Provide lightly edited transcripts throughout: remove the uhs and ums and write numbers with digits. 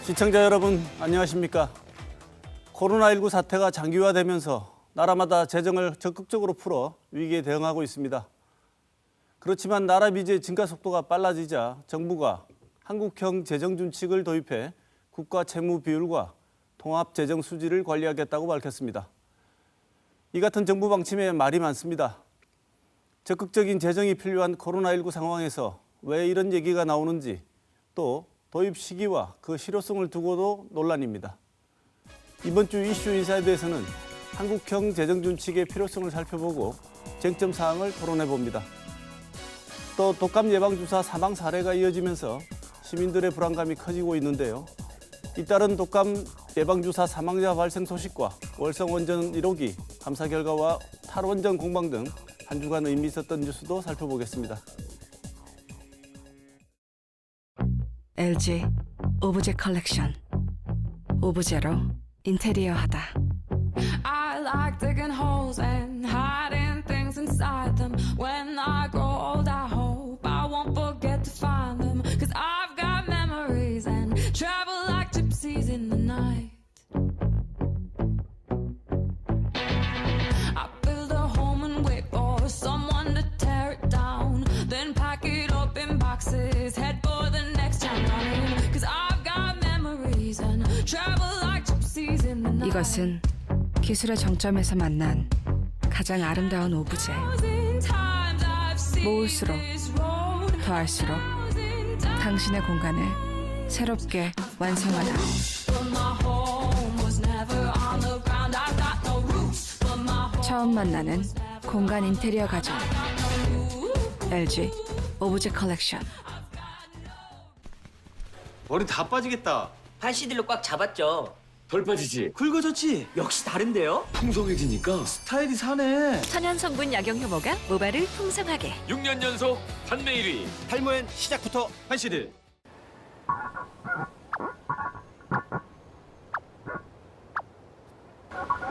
시청자 여러분 안녕하십니까? 코로나19 사태가 장기화되면서 나라마다 재정을 적극적으로 풀어 위기에 대응하고 있습니다. 그렇지만 나라 빚의 증가 속도가 빨라지자 정부가 한국형 재정준칙을 도입해 국가 채무 비율과 통합 재정 수지를 관리하겠다고 밝혔습니다. 이 같은 정부 방침에 말이 많습니다. 적극적인 재정이 필요한 코로나19 상황에서 왜 이런 얘기가 나오는지, 또 도입 시기와 그 실효성을 두고도 논란입니다. 이번 주 이슈 인사이드에서는 한국형 재정준칙의 필요성을 살펴보고 쟁점 사항을 토론해봅니다. 또 독감 예방주사 사망 사례가 이어지면서 시민들의 불안감이 커지고 있는데요. 잇따른 독감 예방주사 사망자 발생 소식과 월성 원전 1호기 감사 결과와 탈원전 공방 등 한 주간 의미 있었던 뉴스도 살펴보겠습니다. LG 오브제 컬렉션. 오브제로 인테리어하다. I like digging holes and hiding things inside them. When I grow old, I hope I won't forget to find them. 'Cause I've got memories and travel like gypsies in the night. I build a home and wait for someone to tear it down. Then pack it up in boxes, head for the next town running. 'Cause I've got memories and travel like gypsies in the night. 이것은 기술의 정점에서 만난 가장 아름다운 오브제. 모을수록 더할수록 당신의 공간을 새롭게 완성하다. 처음 만나는 공간 인테리어 가전. LG 오브제 컬렉션. 머리 다 빠지겠다. 팔씨들로 꽉 잡았죠. 덜 빠지지? 굵어졌지? 역시 다른데요? 풍성해지니까 스타일이 사네. 천연 성분 약용 효모가 모발을 풍성하게. 6년 연속 판매 1위. 탈모엔 시작부터 한시드.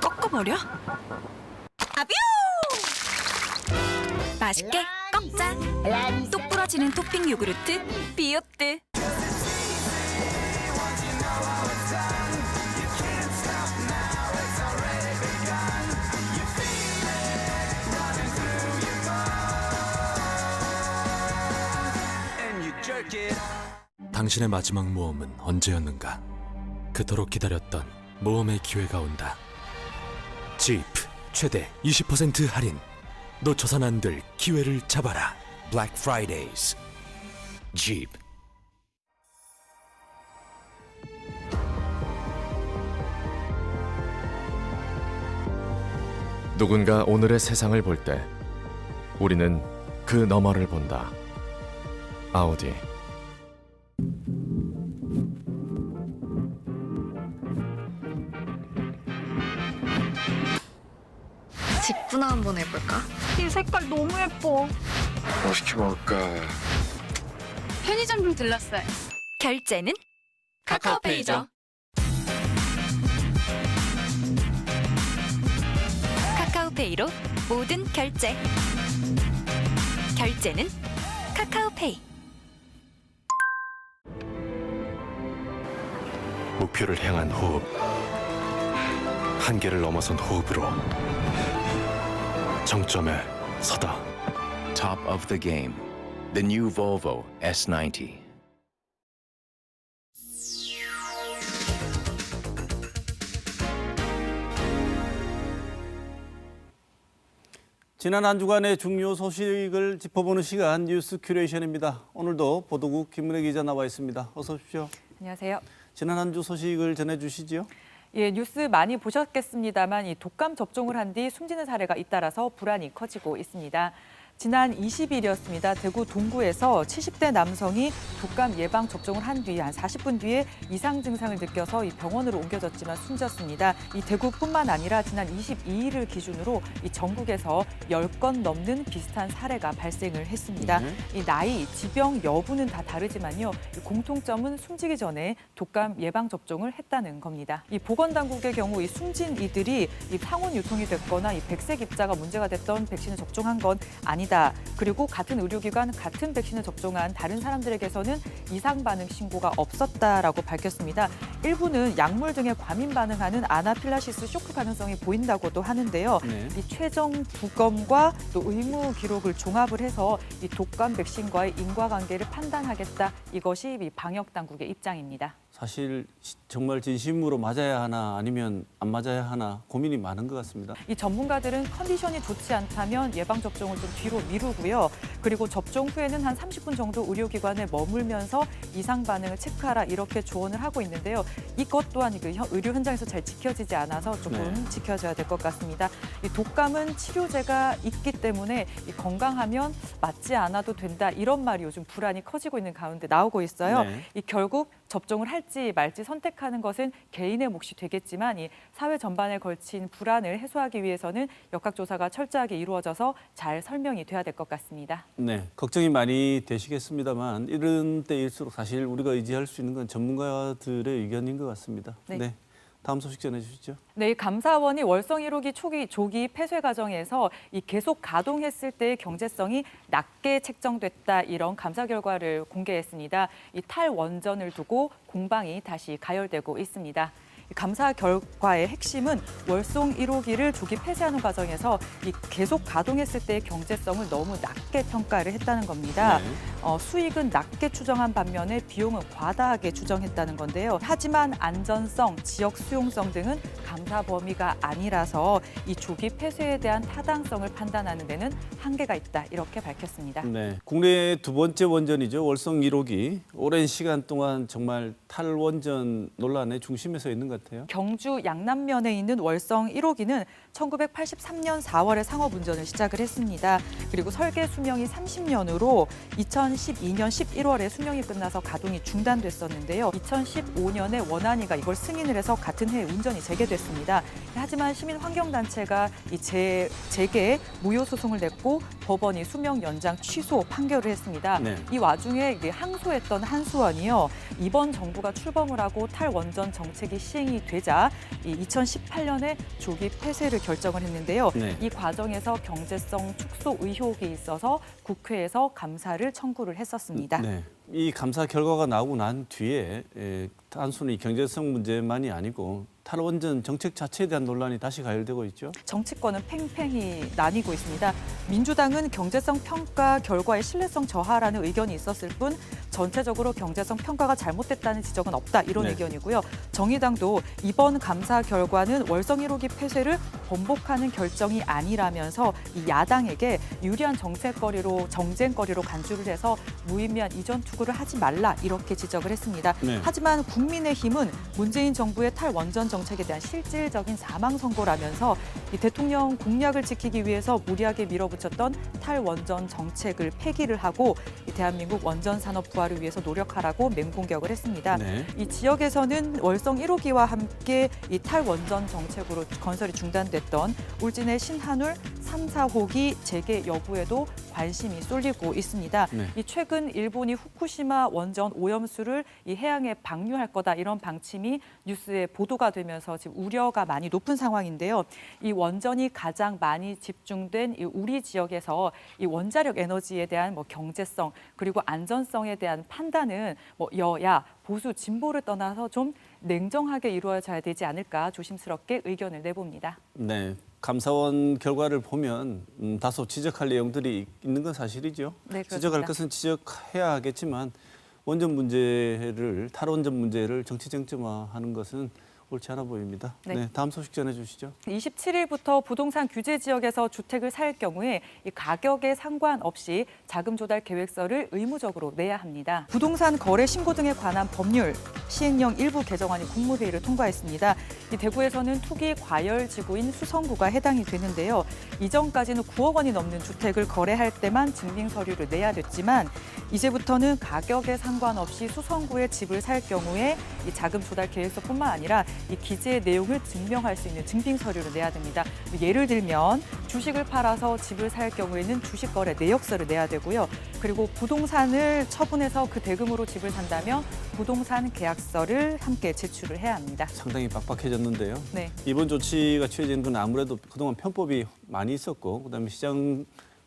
꺾어버려? 아뷰! 맛있게 꺾자. 똑 부러지는 토핑 요구르트 비오트. 당신의 마지막 모험은 언제였는가? 그토록 기다렸던 모험의 기회가 온다. 지프 최대 20% 할인. 놓쳐선 안 될 기회를 잡아라. Black Fridays. Jeep. 누군가 오늘의 세상을 볼 때 우리는 그 너머를 본다. 아우디. 직분화 한번 해볼까? 이 색깔 너무 예뻐. 뭐 시켜 먹을까? 편의점 좀 들렀어요. 결제는 카카오페이죠. 카카오페이로 모든 결제. 결제는 카카오페이. 목표를 향한 호흡. 한계를 넘어선 호흡으로 정점에 서다. Top of the game. The new Volvo S90. 지난 한 주간의 중요 소식을 짚어보는 시간 뉴스 큐레이션입니다. 오늘도 보도국 김은혜 기자 나와 있습니다. 어서 오십시오. 안녕하세요. 지난 한 주 소식을 전해주시지요. 예, 뉴스 많이 보셨겠습니다만 이 독감 접종을 한 뒤 숨지는 사례가 잇따라서 불안이 커지고 있습니다. 지난 20일이었습니다. 대구 동구에서 70대 남성이 독감 예방 접종을 한 뒤 한 40분 뒤에 이상 증상을 느껴서 이 병원으로 옮겨졌지만 숨졌습니다. 이 대구뿐만 아니라 지난 22일을 기준으로 이 전국에서 10건 넘는 비슷한 사례가 발생을 했습니다. 이 나이, 지병 여부는 다 다르지만요. 이 공통점은 숨지기 전에 독감 예방 접종을 했다는 겁니다. 이 보건당국의 경우 이 숨진 이들이 이 상온 유통이 됐거나 이 백색 입자가 문제가 됐던 백신을 접종한 건 아니다. 아니다. 그리고 같은 의료기관, 같은 백신을 접종한 다른 사람들에게서는 이상 반응 신고가 없었다라고 밝혔습니다. 일부는 약물 등에 과민 반응하는 아나필라시스 쇼크 가능성이 보인다고도 하는데요. 네. 이 최종 부검과 또 의무 기록을 종합을 해서 이 독감 백신과의 인과관계를 판단하겠다. 이것이 이 방역 당국의 입장입니다. 사실 정말 진심으로 맞아야 하나 아니면 안 맞아야 하나 고민이 많은 것 같습니다. 이 전문가들은 컨디션이 좋지 않다면 예방 접종을 좀 뒤로 미루고요. 그리고 접종 후에는 한 30분 정도 의료기관에 머물면서 이상 반응을 체크하라 이렇게 조언을 하고 있는데요. 이것 또한 의료 현장에서 잘 지켜지지 않아서 조금 지켜져야 될 것 같습니다. 이 독감은 치료제가 있기 때문에 이 건강하면 맞지 않아도 된다 이런 말이 요즘 불안이 커지고 있는 가운데 나오고 있어요. 네. 이 결국 접종을 할지 말지 선택하는 것은 개인의 몫이 되겠지만 이 사회 전반에 걸친 불안을 해소하기 위해서는 역학조사가 철저하게 이루어져서 잘 설명이 돼야 될 것 같습니다. 네, 걱정이 많이 되시겠습니다만 이런 때일수록 사실 우리가 의지할 수 있는 건 전문가들의 의견인 것 같습니다. 네. 다음 소식 전해주시죠. 네, 감사원이 월성 1호기 조기 폐쇄 과정에서 이 계속 가동했을 때의 경제성이 낮게 책정됐다 이런 감사 결과를 공개했습니다. 이 탈원전을 두고 공방이 다시 가열되고 있습니다. 감사 결과의 핵심은 월성 1호기를 조기 폐쇄하는 과정에서 이 계속 가동했을 때의 경제성을 너무 낮게 평가를 했다는 겁니다. 수익은 낮게 추정한 반면에 비용은 과다하게 추정했다는 건데요. 하지만 안전성, 지역 수용성 등은 감사 범위가 아니라서 이 조기 폐쇄에 대한 타당성을 판단하는 데는 한계가 있다 이렇게 밝혔습니다. 네, 국내의 두 번째 원전이죠. 월성 1호기. 오랜 시간 동안 정말 탈원전 논란의 중심에 서 있는 것 같아요. 경주 양남면에 있는 월성 1호기는 1983년 4월에 상업 운전을 시작을 했습니다. 그리고 설계 수명이 30년으로 2012년 11월에 수명이 끝나서 가동이 중단됐었는데요. 2015년에 원안위가 이걸 승인을 해서 같은 해에 운전이 재개됐습니다. 하지만 시민환경단체가 이 재개 무효 소송을 냈고 법원이 수명 연장 취소 판결을 했습니다. 네. 이 와중에 이게 항소했던 한수원이요. 이번 정부가 출범을 하고 탈원전 정책이 시행이 되자 2018년에 조기 폐쇄를 결정을 했는데요. 네. 이 과정에서 경제성 축소 의혹이 있어서 국회에서 감사를 청구를 했었습니다. 네. 이 감사 결과가 나오고 난 뒤에 단순히 경제성 문제만이 아니고 탈원전 정책 자체에 대한 논란이 다시 가열되고 있죠. 정치권은 팽팽히 나뉘고 있습니다. 민주당은 경제성 평가 결과의 신뢰성 저하라는 의견이 있었을 뿐 전체적으로 경제성 평가가 잘못됐다는 지적은 없다 이런 의견이고요. 정의당도 이번 감사 결과는 월성 1호기 폐쇄를 번복하는 결정이 아니라면서 이 야당에게 유리한 정쟁거리로 간주를 해서 무의미한 이전 투구를 하지 말라 이렇게 지적을 했습니다. 네. 하지만 국민의힘은 문재인 정부의 탈원전 정책에 대한 실질적인 사망 선고라면서 이 대통령 공약을 지키기 위해서 무리하게 밀어붙였던 탈원전 정책을 폐기를 하고 이 대한민국 원전 산업 부활을 위해서 노력하라고 맹공격을 했습니다. 네. 이 지역에서는 월성 1호기와 함께 이 탈원전 정책으로 건설이 중단됐던 울진의 신한울 3, 4호기 재개 여부에도 관심이 쏠리고 있습니다. 네. 이 최근 일본이 후쿠시마 원전 오염수를 이 해양에 방류할 거다 이런 방침이 뉴스에 보도가 되면서 지금 우려가 많이 높은 상황인데요. 이 원전이 가장 많이 집중된 이 우리 지역에서 이 원자력 에너지에 대한 경제성 그리고 안전성에 대한 판단은 여야 보수 진보를 떠나서 좀 냉정하게 이루어져야 되지 않을까 조심스럽게 의견을 내봅니다. 네. 감사원 결과를 보면 다소 지적할 내용들이 있는 건 사실이죠. 네, 그렇습니다. 지적할 것은 지적해야 하겠지만 탈원전 문제를 정치 쟁점화하는 것은 옳지 않아 보입니다. 네. 다음 소식 전해주시죠. 27일부터 부동산 규제 지역에서 주택을 살 경우에 이 가격에 상관없이 자금 조달 계획서를 의무적으로 내야 합니다. 부동산 거래 신고 등에 관한 법률 시행령 일부 개정안이 국무회의를 통과했습니다. 이 대구에서는 투기 과열 지구인 수성구가 해당이 되는데요. 이전까지는 9억 원이 넘는 주택을 거래할 때만 증빙 서류를 내야 됐지만 이제부터는 가격에 상관없이 수성구에 집을 살 경우에 이 자금 조달 계획서뿐만 아니라 이 기재의 내용을 증명할 수 있는 증빙 서류를 내야 됩니다. 예를 들면 주식을 팔아서 집을 살 경우에는 주식거래 내역서를 내야 되고요. 그리고 부동산을 처분해서 그 대금으로 집을 산다면 부동산 계약서를 함께 제출을 해야 합니다. 상당히 빡빡해졌는데요. 네. 이번 조치가 취해진 건 아무래도 그동안 편법이 많이 있었고 그다음에 시장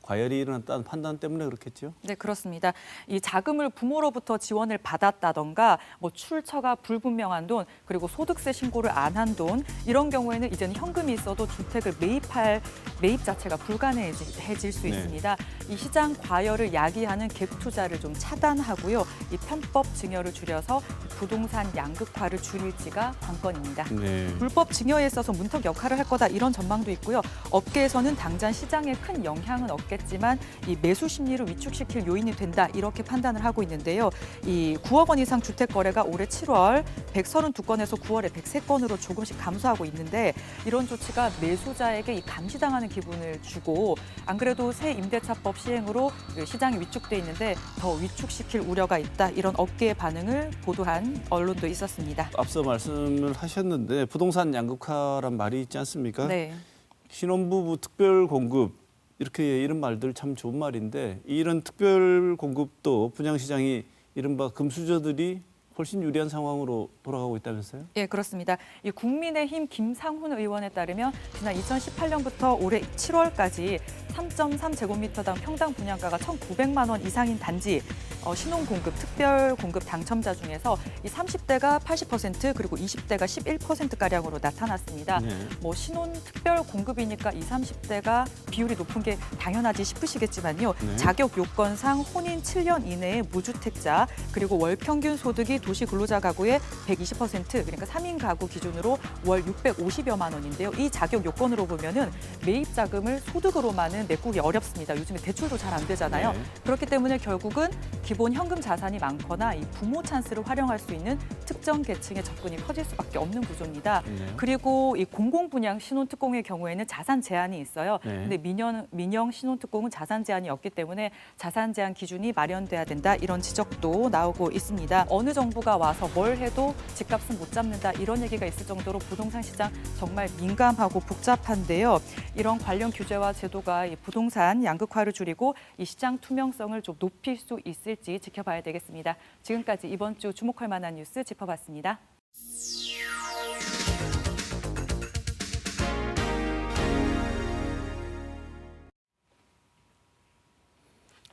과열이 일어났다는 판단 때문에 그렇겠죠? 네, 그렇습니다. 이 자금을 부모로부터 지원을 받았다던가 뭐 출처가 불분명한 돈, 그리고 소득세 신고를 안 한 돈, 이런 경우에는 이제는 현금이 있어도 주택을 매입 자체가 불가능해질 수 있습니다. 이 시장 과열을 야기하는 갭 투자를 좀 차단하고요. 이 편법 증여를 줄여서 부동산 양극화를 줄일지가 관건입니다. 불법 증여에 있어서 문턱 역할을 할 거다, 이런 전망도 있고요. 업계에서는 당장 시장에 큰 영향은 없겠지만 이 매수 심리를 위축시킬 요인이 된다, 이렇게 판단을 하고 있는데요. 이 9억 원 이상 주택 거래가 올해 7월 132건에서 9월에 103건으로 조금씩 감소하고 있는데, 이런 조치가 매수자에게 이 감시당하는 기분을 주고, 안 그래도 새 임대차법 시행으로 시장이 위축돼 있는데 더 위축시킬 우려가 있다, 이런 업계의 반응을 보도한 언론도 있었습니다. 앞서 말씀을 하셨는데 부동산 양극화란 말이 있지 않습니까? 네. 신혼부부 특별 공급, 이렇게 이런 말들 참 좋은 말인데, 이런 특별 공급도 분양시장이 이른바 금수저들이 훨씬 유리한 상황으로 돌아가고 있다면서요? 예, 그렇습니다. 이 국민의힘 김상훈 의원에 따르면 지난 2018년부터 올해 7월까지 3.3제곱미터당 평당 분양가가 1,900만 원 이상인 단지 신혼공급, 특별공급 당첨자 중에서 이 30대가 80% 그리고 20대가 11%가량으로 나타났습니다. 뭐 신혼 특별공급이니까 20, 30대가 비율이 높은 게 당연하지 싶으시겠지만요. 자격 요건상 혼인 7년 이내의 무주택자, 그리고 월 평균 소득이 도시 근로자 가구의 120%, 그러니까 3인 가구 기준으로 월 650여만 원인데요. 이 자격 요건으로 보면은 매입 자금을 소득으로만은 메꾸기 어렵습니다. 요즘에 대출도 잘 안 되잖아요. 그렇기 때문에 결국은 기본 현금 자산이 많거나 이 부모 찬스를 활용할 수 있는 특정 계층의 접근이 커질 수밖에 없는 구조입니다. 그리고 이 공공분양 신혼특공의 경우에는 자산 제한이 있어요. 근데 민영 신혼특공은 자산 제한이 없기 때문에 자산 제한 기준이 마련돼야 된다, 이런 지적도 나오고 있습니다. 어느 정부가 와서 뭘 해도 집값은 못 잡는다, 이런 얘기가 있을 정도로 부동산 시장 정말 민감하고 복잡한데요. 이런 관련 규제와 제도가 이 부동산 양극화를 줄이고 이 시장 투명성을 좀 높일 수 있을지 지켜봐야 되겠습니다. 지금까지 이번 주 주목할 만한 뉴스 짚어봤습니다.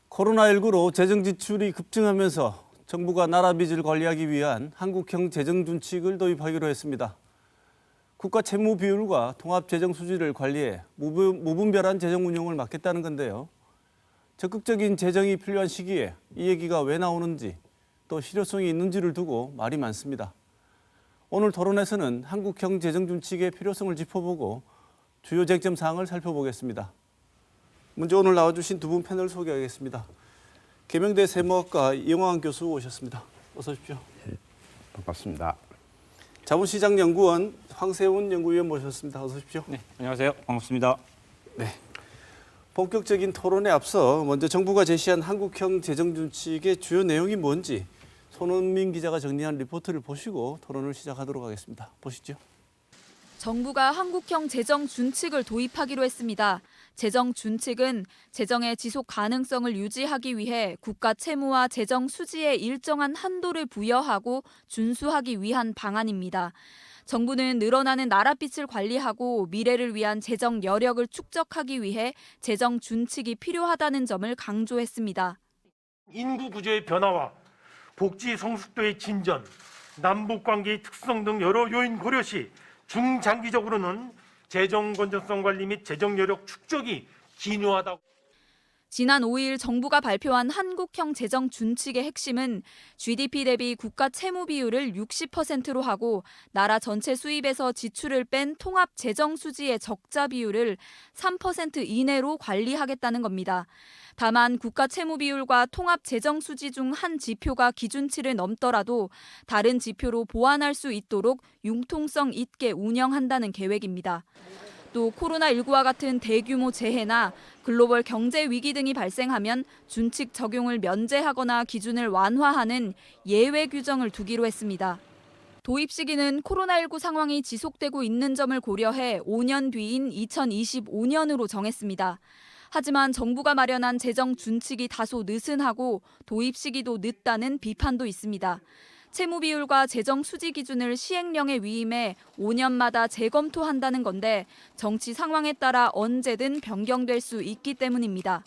코로나19로 재정 지출이 급증하면서 정부가 나라 빚을 관리하기 위한 한국형 재정준칙을 도입하기로 했습니다. 국가 채무 비율과 통합 재정 수지를 관리해 무분별한 재정 운용을 막겠다는 건데요. 적극적인 재정이 필요한 시기에 이 얘기가 왜 나오는지, 또 실효성이 있는지를 두고 말이 많습니다. 오늘 토론에서는 한국형 재정준칙의 필요성을 짚어보고 주요 쟁점 사항을 살펴보겠습니다. 먼저 오늘 나와주신 두 분 패널 소개하겠습니다. 계명대 세무학과 이영환 교수 오셨습니다. 어서 오십시오. 네, 반갑습니다. 자본시장연구원 황세훈 연구위원 모셨습니다. 어서 오십시오. 네, 안녕하세요. 반갑습니다. 네. 본격적인 토론에 앞서 먼저 정부가 제시한 한국형 재정준칙의 주요 내용이 뭔지 손은민 기자가 정리한 리포트를 보시고 토론을 시작하도록 하겠습니다. 보시죠. 정부가 한국형 재정 준칙을 도입하기로 했습니다. 재정 준칙은 재정의 지속 가능성을 유지하기 위해 국가 채무와 재정 수지에 일정한 한도를 부여하고 준수하기 위한 방안입니다. 정부는 늘어나는 나라빚을 관리하고 미래를 위한 재정 여력을 축적하기 위해 재정 준칙이 필요하다는 점을 강조했습니다. 인구 구조의 변화와 복지 성숙도의 진전, 남북 관계의 특성 등 여러 요인 고려 시 중장기적으로는 재정 건전성 관리 및 재정 여력 축적이 기묘하다고. 지난 5일 정부가 발표한 한국형 재정 준칙의 핵심은 GDP 대비 국가 채무 비율을 60%로 하고 나라 전체 수입에서 지출을 뺀 통합 재정 수지의 적자 비율을 3% 이내로 관리하겠다는 겁니다. 다만 국가 채무 비율과 통합 재정 수지 중 한 지표가 기준치를 넘더라도 다른 지표로 보완할 수 있도록 융통성 있게 운영한다는 계획입니다. 또 코로나19와 같은 대규모 재해나 글로벌 경제 위기 등이 발생하면 준칙 적용을 면제하거나 기준을 완화하는 예외 규정을 두기로 했습니다. 도입 시기는 코로나19 상황이 지속되고 있는 점을 고려해 5년 뒤인 2025년으로 정했습니다. 하지만 정부가 마련한 재정 준칙이 다소 느슨하고 도입 시기도 늦다는 비판도 있습니다. 채무 비율과 재정 수지 기준을 시행령에 위임해 5년마다 재검토한다는 건데 정치 상황에 따라 언제든 변경될 수 있기 때문입니다.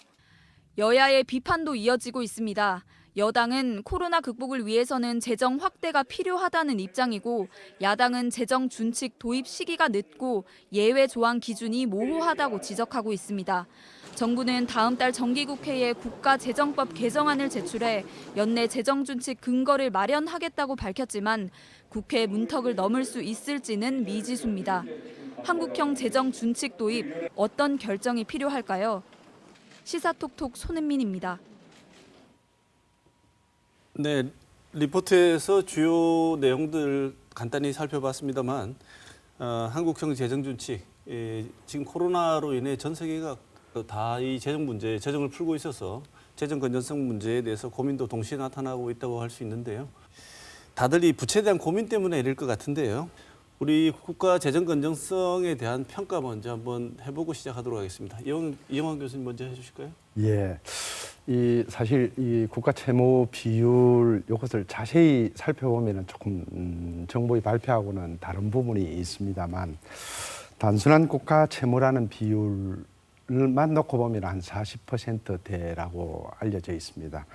여야의 비판도 이어지고 있습니다. 여당은 코로나 극복을 위해서는 재정 확대가 필요하다는 입장이고 야당은 재정 준칙 도입 시기가 늦고 예외 조항 기준이 모호하다고 지적하고 있습니다. 정부는 다음 달 정기국회에 국가재정법 개정안을 제출해 연내 재정 준칙 근거를 마련하겠다고 밝혔지만 국회 문턱을 넘을 수 있을지는 미지수입니다. 한국형 재정 준칙 도입 어떤 결정이 필요할까요? 시사톡톡 손은민입니다. 네, 리포트에서 주요 내용들 간단히 살펴봤습니다만 한국형 재정준칙, 지금 코로나로 인해 전 세계가 다 이 재정 문제, 재정을 풀고 있어서 재정 건전성 문제에 대해서 고민도 동시에 나타나고 있다고 할 수 있는데요. 다들 이 부채에 대한 고민 때문에 이럴 것 같은데요. 우리 국가 재정 건전성에 대한 평가 먼저 한번 해보고 시작하도록 하겠습니다. 이영환 교수님 먼저 해주실까요? 예, 사실 이 국가 채무 비율 이것을 자세히 살펴보면 조금 정부의 발표하고는 다른 부분이 있습니다만 단순한 국가 채무라는 비율만 놓고 보면 한 40%대라고 알려져 있습니다.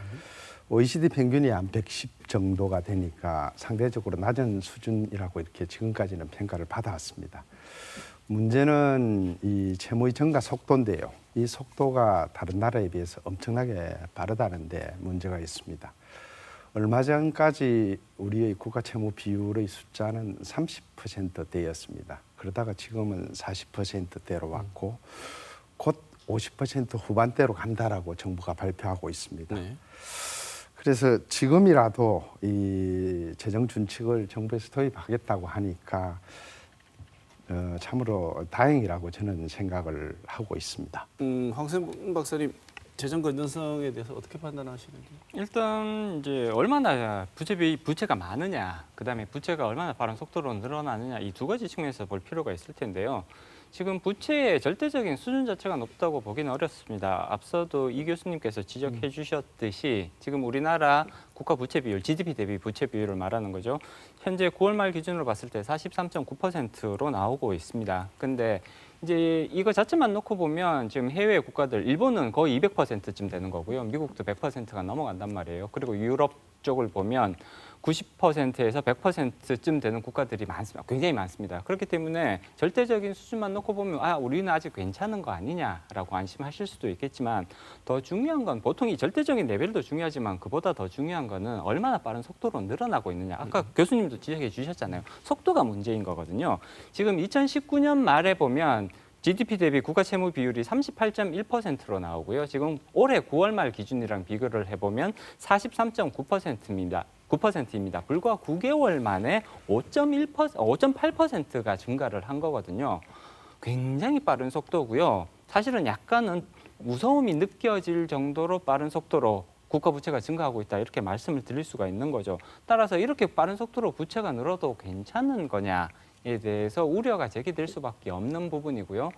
OECD 평균이 한 110 정도가 되니까 상대적으로 낮은 수준이라고 이렇게 지금까지는 평가를 받아왔습니다. 문제는 이 채무의 증가 속도인데요. 이 속도가 다른 나라에 비해서 엄청나게 빠르다는데 문제가 있습니다. 얼마 전까지 우리의 국가 채무 비율의 숫자는 30%대였습니다. 그러다가 지금은 40%대로 왔고 곧 50% 후반대로 간다라고 정부가 발표하고 있습니다. 네. 그래서 지금이라도 이 재정 준칙을 정부에서 도입하겠다고 하니까 참으로 다행이라고 저는 생각을 하고 있습니다. 황세문 박사님, 재정 건전성에 대해서 어떻게 판단하시는지? 일단 이제 얼마나 부채가 많으냐, 그다음에 부채가 얼마나 빠른 속도로 늘어나느냐, 이 두 가지 측면에서 볼 필요가 있을 텐데요. 지금 부채의 절대적인 수준 자체가 높다고 보기는 어렵습니다. 앞서도 이 교수님께서 지적해 주셨듯이 지금 우리나라 국가 부채 비율, GDP 대비 부채 비율을 말하는 거죠. 현재 9월 말 기준으로 봤을 때 43.9%로 나오고 있습니다. 근데 이제 이거 자체만 놓고 보면 지금 해외 국가들, 일본은 거의 200%쯤 되는 거고요. 미국도 100%가 넘어간단 말이에요. 그리고 유럽 쪽을 보면 90%에서 100%쯤 되는 국가들이 많습니다. 굉장히 많습니다. 그렇기 때문에 절대적인 수준만 놓고 보면 우리는 아직 괜찮은 거 아니냐라고 안심하실 수도 있겠지만 더 중요한 건 보통 이 절대적인 레벨도 중요하지만 그보다 더 중요한 거는 얼마나 빠른 속도로 늘어나고 있느냐. 아까 교수님도 지적해 주셨잖아요. 속도가 문제인 거거든요. 지금 2019년 말에 보면 GDP 대비 국가 채무 비율이 38.1%로 나오고요. 지금 올해 9월 말 기준이랑 비교를 해보면 43.9%입니다. 9%입니다. 불과 9개월 만에 5.8%가 증가를 한 거거든요. 굉장히 빠른 속도고요. 사실은 약간은 무서움이 느껴질 정도로 빠른 속도로 국가 부채가 증가하고 있다, 이렇게 말씀을 드릴 수가 있는 거죠. 따라서 이렇게 빠른 속도로 부채가 늘어도 괜찮은 거냐에 대해서 우려가 제기될 수밖에 없는 부분이고요.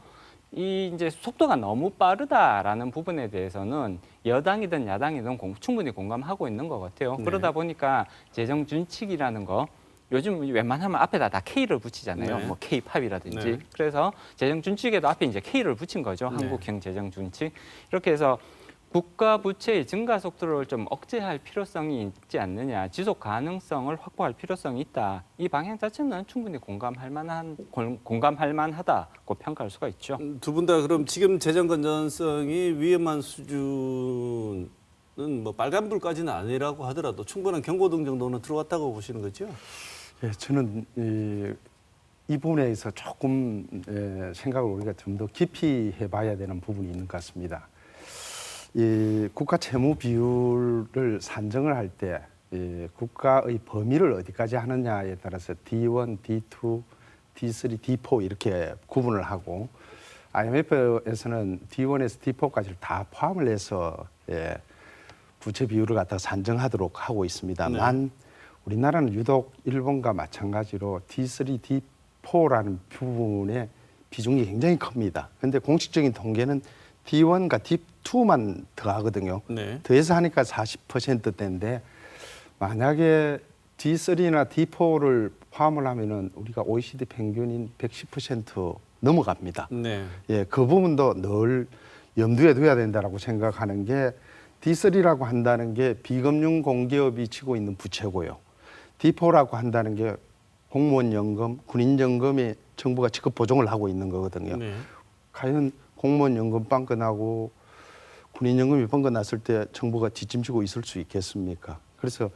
이 이제 속도가 너무 빠르다라는 부분에 대해서는 여당이든 야당이든 충분히 공감하고 있는 것 같아요. 네. 그러다 보니까 재정 준칙이라는 거, 요즘 웬만하면 앞에다 다 K를 붙이잖아요. 네. 뭐 K-팝이라든지. 네. 그래서 재정 준칙에도 앞에 이제 K를 붙인 거죠. 네. 한국형 재정 준칙. 이렇게 해서 국가 부채의 증가 속도를 좀 억제할 필요성이 있지 않느냐, 지속 가능성을 확보할 필요성이 있다. 이 방향 자체는 충분히 공감할 만하다고 평가할 수가 있죠. 두 분 다 그럼 지금 재정 건전성이 위험한 수준은 뭐 빨간불까지는 아니라고 하더라도 충분한 경고등 정도는 들어왔다고 보시는 거죠? 예, 저는 이 부분에 대해서 조금 생각을 우리가 좀 더 깊이 해봐야 되는 부분이 있는 것 같습니다. 이 국가 채무 비율을 산정을 할 때 국가의 범위를 어디까지 하느냐에 따라서 D1, D2, D3, D4 이렇게 구분을 하고 IMF에서는 D1에서 D4까지를 다 포함을 해서 부채 비율을 갖다 산정하도록 하고 있습니다만 네. 우리나라는 유독 일본과 마찬가지로 D3, D4라는 부분의 비중이 굉장히 큽니다. 그런데 공식적인 통계는 D1과 D2만 더하거든요. 네. 더해서 하니까 40%대인데 만약에 D3나 D4를 포함을 하면은 우리가 OECD 평균인 110% 넘어갑니다. 네. 예, 그 부분도 늘 염두에 둬야 된다라고 생각하는 게 D3라고 한다는 게 비금융 공기업이 지고 있는 부채고요. D4라고 한다는 게 공무원 연금, 군인 연금에 정부가 직급 보정을 하고 있는 거거든요. 네. 과연 공무원 연금 빵 끝나고 군인 연금이 빵 끝났을 때 정부가 뒷짐지고 있을 수 있겠습니까? 그래서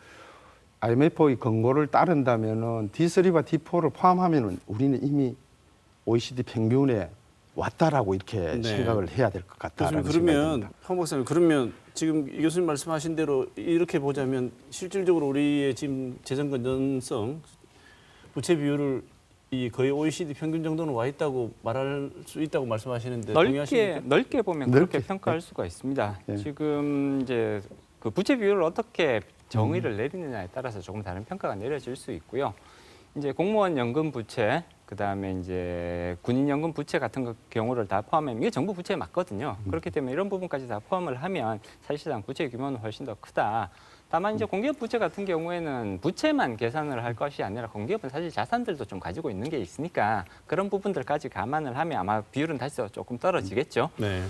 IMF의 권고를 따른다면은 D3와 D4를 포함하면은 우리는 이미 OECD 평균에 왔다라고 이렇게 네. 생각을 해야 될 것 같다라는 생각이 그러면 듭니다. 황 박사님, 그러면 지금 이 교수님 말씀하신 대로 이렇게 보자면 실질적으로 우리의 지금 재정 건전성 부채 비율을 이 거의 OECD 평균 정도는 와 있다고 말할 수 있다고 말씀하시는데 동의하십니까? 넓게 보면 그렇게 넓게. 평가할 수가 있습니다. 네. 지금 이제 그 부채 비율을 어떻게 정의를 내리느냐에 따라서 조금 다른 평가가 내려질 수 있고요. 이제 공무원 연금 부채, 그다음에 이제 군인 연금 부채 같은 경우를 다 포함하면 이게 정부 부채에 맞거든요. 그렇기 때문에 이런 부분까지 다 포함을 하면 사실상 부채 규모는 훨씬 더 크다. 다만 이제 공기업 부채 같은 경우에는 부채만 계산을 할 것이 아니라 공기업은 사실 자산들도 좀 가지고 있는 게 있으니까 그런 부분들까지 감안을 하면 아마 비율은 다시 조금 떨어지겠죠. 네.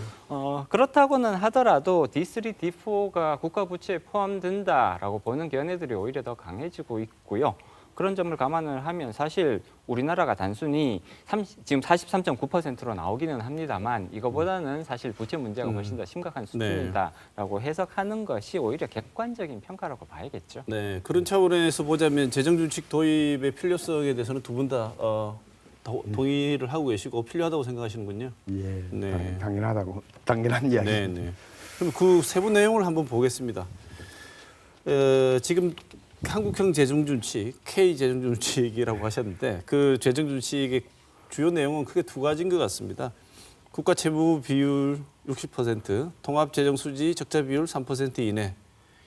그렇다고는 하더라도 D3, D4가 국가 부채에 포함된다라고 보는 견해들이 오히려 더 강해지고 있고요. 그런 점을 감안을 하면 사실 우리나라가 단순히 지금 43.9%로 나오기는 합니다만 이거보다는 사실 부채 문제가 훨씬 더 심각한 수준이다라고 해석하는 것이 오히려 객관적인 평가라고 봐야겠죠. 네, 그런 차원에서 보자면 재정준칙 도입의 필요성에 대해서는 두 분 다 동의를 하고 계시고 필요하다고 생각하시는군요. 예, 네. 당연한 이야기. 네, 네. 그럼 그 세부 내용을 한번 보겠습니다. 지금 한국형 재정준칙, K 재정준칙이라고 하셨는데 그 재정준칙의 주요 내용은 크게 두 가지인 것 같습니다. 국가 채무 비율 60%, 통합 재정 수지 적자 비율 3% 이내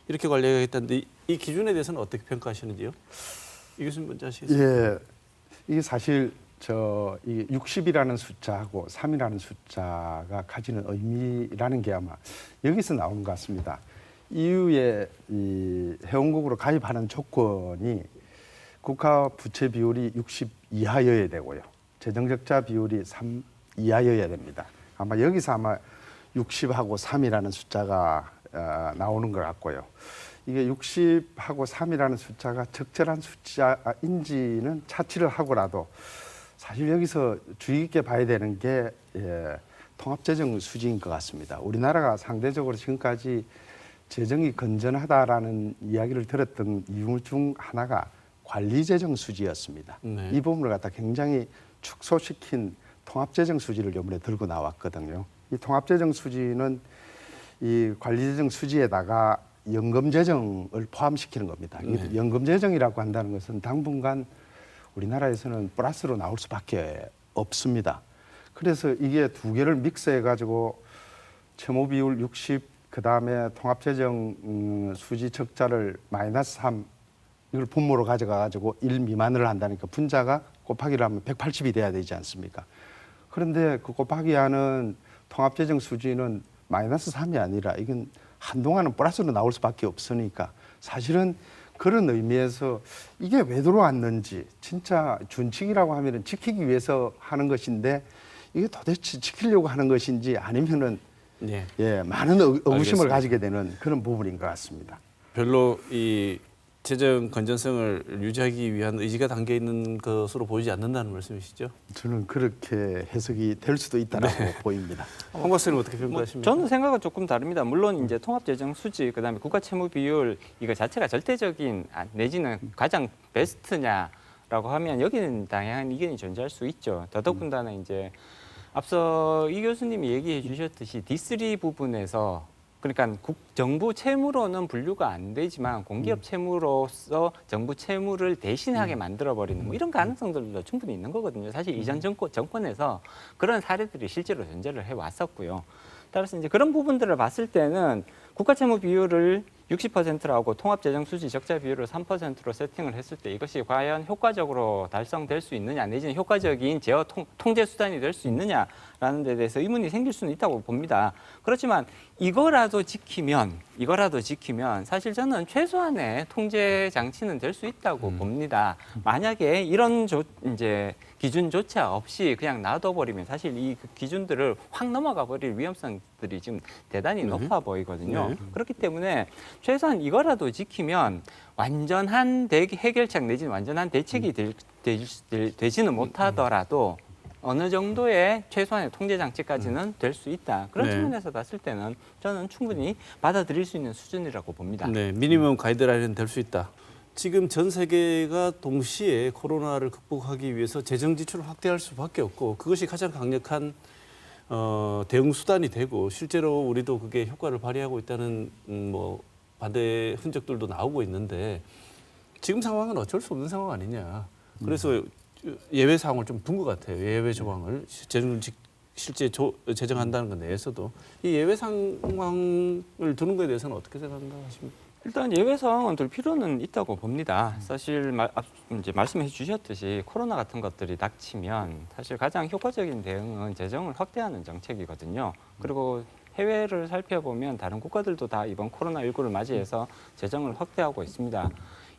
이렇게 관리하겠다는데 이 기준에 대해서는 어떻게 평가하시는지요? 이 교수님 먼저 하시겠습니까? 예, 이게 사실 이 60이라는 숫자하고 3이라는 숫자가 가지는 의미라는 게 아마 여기서 나오는 것 같습니다. EU에 이 회원국으로 가입하는 조건이 국가 부채 비율이 60 이하여야 되고요. 재정 적자 비율이 3 이하여야 됩니다. 아마 여기서 60하고 3이라는 숫자가 나오는 것 같고요. 이게 60하고 3이라는 숫자가 적절한 숫자인지는 차치를 하고라도 사실 여기서 주의 깊게 봐야 되는 게 통합재정 수지인 것 같습니다. 우리나라가 상대적으로 지금까지 재정이 건전하다라는 이야기를 들었던 이유 중 하나가 관리재정 수지였습니다. 네. 이 부분을 갖다 굉장히 축소시킨 통합재정 수지를 이번에 들고 나왔거든요. 이 통합재정 수지는 이 관리재정 수지에다가 연금재정을 포함시키는 겁니다. 네. 연금재정이라고 한다는 것은 당분간 우리나라에서는 플러스로 나올 수밖에 없습니다. 그래서 이게 두 개를 믹스해가지고 채무 비율 60, 그 다음에 통합재정 수지 적자를 마이너스 3 이걸 분모로 가져가가지고 1 미만을 한다니까 분자가 곱하기를 하면 180이 돼야 되지 않습니까? 그런데 그 곱하기 하는 통합재정 수지는 마이너스 3이 아니라 이건 한동안은 플러스로 나올 수밖에 없으니까 사실은 그런 의미에서 이게 왜 들어왔는지 진짜 준칙이라고 하면은 지키기 위해서 하는 것인데 이게 도대체 지키려고 하는 것인지 아니면은 많은 의구심을 알겠습니다. 가지게 되는 그런 부분인 것 같습니다. 별로 이 재정 건전성을 유지하기 위한 의지가 담겨 있는 것으로 보이지 않는다는 말씀이시죠? 저는 그렇게 해석이 될 수도 있다라고 보입니다. 황 박사님 어떻게 평가하십니까? 저는 생각은 조금 다릅니다. 물론 이제 통합재정 수지, 그다음에 국가 채무 비율 이거 자체가 절대적인 내지는 가장 베스트냐라고 하면 여기는 다양한 의견이 존재할 수 있죠. 더더군다나 이제 앞서 이 교수님이 얘기해 주셨듯이 D3 부분에서 그러니까 정부 채무로는 분류가 안 되지만 공기업 채무로서 정부 채무를 대신하게 만들어버리는 뭐 이런 가능성들도 충분히 있는 거거든요. 사실 이전 정권에서 그런 사례들이 실제로 존재를 해왔었고요. 따라서 이제 그런 부분들을 봤을 때는 국가 채무 비율을 60%라고 통합재정 수지 적자 비율을 3%로 세팅을 했을 때 이것이 과연 효과적으로 달성될 수 있느냐 내지는 효과적인 제어 통제 수단이 될 수 있느냐라는 데 대해서 의문이 생길 수는 있다고 봅니다. 그렇지만 이거라도 지키면 이거라도 지키면 사실 저는 최소한의 통제 장치는 될 수 있다고 봅니다. 만약에 이런 이제 기준조차 없이 그냥 놔둬버리면 사실 이 기준들을 확 넘어가 버릴 위험성들이 지금 대단히 높아 보이거든요. 네. 그렇기 때문에 최소한 이거라도 지키면 완전한 해결책 내지는 완전한 대책이 되지는 못하더라도 어느 정도의 최소한의 통제 장치까지는 될 수 있다. 그런 네. 측면에서 봤을 때는 저는 충분히 받아들일 수 있는 수준이라고 봅니다. 네, 미니멈 가이드라인은 될 수 있다. 지금 전 세계가 동시에 코로나를 극복하기 위해서 재정 지출을 확대할 수밖에 없고 그것이 가장 강력한 대응 수단이 되고 실제로 우리도 그게 효과를 발휘하고 있다는 뭐 반대 흔적들도 나오고 있는데 지금 상황은 어쩔 수 없는 상황 아니냐. 그래서 예외 사항을 좀 둔 것 같아요. 예외 조항을 실제 제정한다는 것 내에서도 이 예외 상황을 두는 것에 대해서는 어떻게 생각하십니까? 일단 예외 상황은 둘 필요는 있다고 봅니다. 사실 이제 말씀해 주셨듯이 코로나 같은 것들이 닥치면 사실 가장 효과적인 대응은 재정을 확대하는 정책이거든요. 그리고 해외를 살펴보면 다른 국가들도 다 이번 코로나19를 맞이해서 재정을 확대하고 있습니다.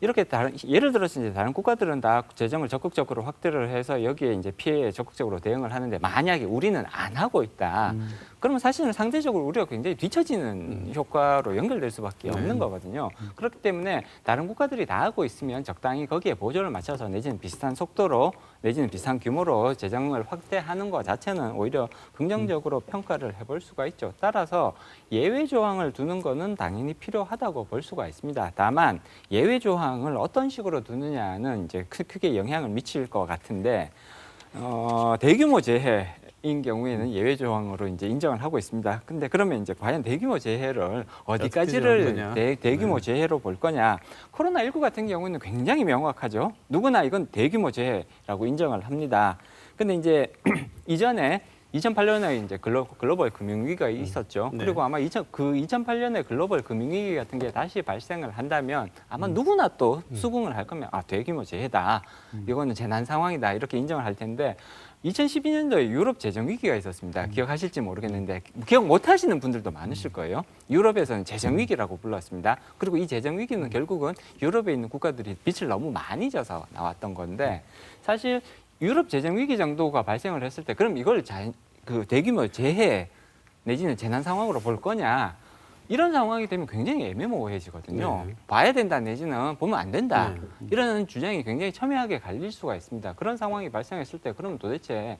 이렇게 예를 들어서 이제 다른 국가들은 다 재정을 적극적으로 확대를 해서 여기에 이제 피해에 적극적으로 대응을 하는데 만약에 우리는 안 하고 있다. 그러면 사실은 상대적으로 우리가 굉장히 뒤처지는 효과로 연결될 수밖에 없는 거거든요. 그렇기 때문에 다른 국가들이 다 하고 있으면 적당히 거기에 보조를 맞춰서 내지는 비슷한 속도로 내지는 비슷한 규모로 재정을 확대하는 것 자체는 오히려 긍정적으로 평가를 해볼 수가 있죠. 따라서 예외 조항을 두는 거는 당연히 필요하다고 볼 수가 있습니다. 다만 예외 조항을 어떤 식으로 두느냐는 이제 크게 영향을 미칠 것 같은데 대규모 재해인 경우에는 예외 조항으로 이제 인정을 하고 있습니다. 근데 그러면 이제 과연 대규모 재해를 어디까지를 대규모 재해로 볼 거냐? 코로나19 같은 경우는 굉장히 명확하죠. 누구나 이건 대규모 재해라고 인정을 합니다. 근데 이제 이전에 2008년에 이제 글로벌 금융위기가 있었죠. 네. 그리고 아마 2008년에 글로벌 금융위기 같은 게 다시 발생을 한다면 아마 누구나 또 수긍을 할 거면 대규모 재해다. 이거는 재난 상황이다. 이렇게 인정을 할 텐데 2012년도에 유럽 재정 위기가 있었습니다. 기억하실지 모르겠는데 기억 못 하시는 분들도 많으실 거예요. 유럽에서는 재정 위기라고 불렀습니다. 그리고 이 재정 위기는 결국은 유럽에 있는 국가들이 빚을 너무 많이 져서 나왔던 건데 사실 유럽 재정 위기 정도가 발생을 했을 때 그럼 이걸 대규모 재해 내지는 재난 상황으로 볼 거냐? 이런 상황이 되면 굉장히 애매모호해지거든요. 네. 봐야 된다 내지는 보면 안 된다. 네. 이런 주장이 굉장히 첨예하게 갈릴 수가 있습니다. 그런 상황이 발생했을 때 그러면 도대체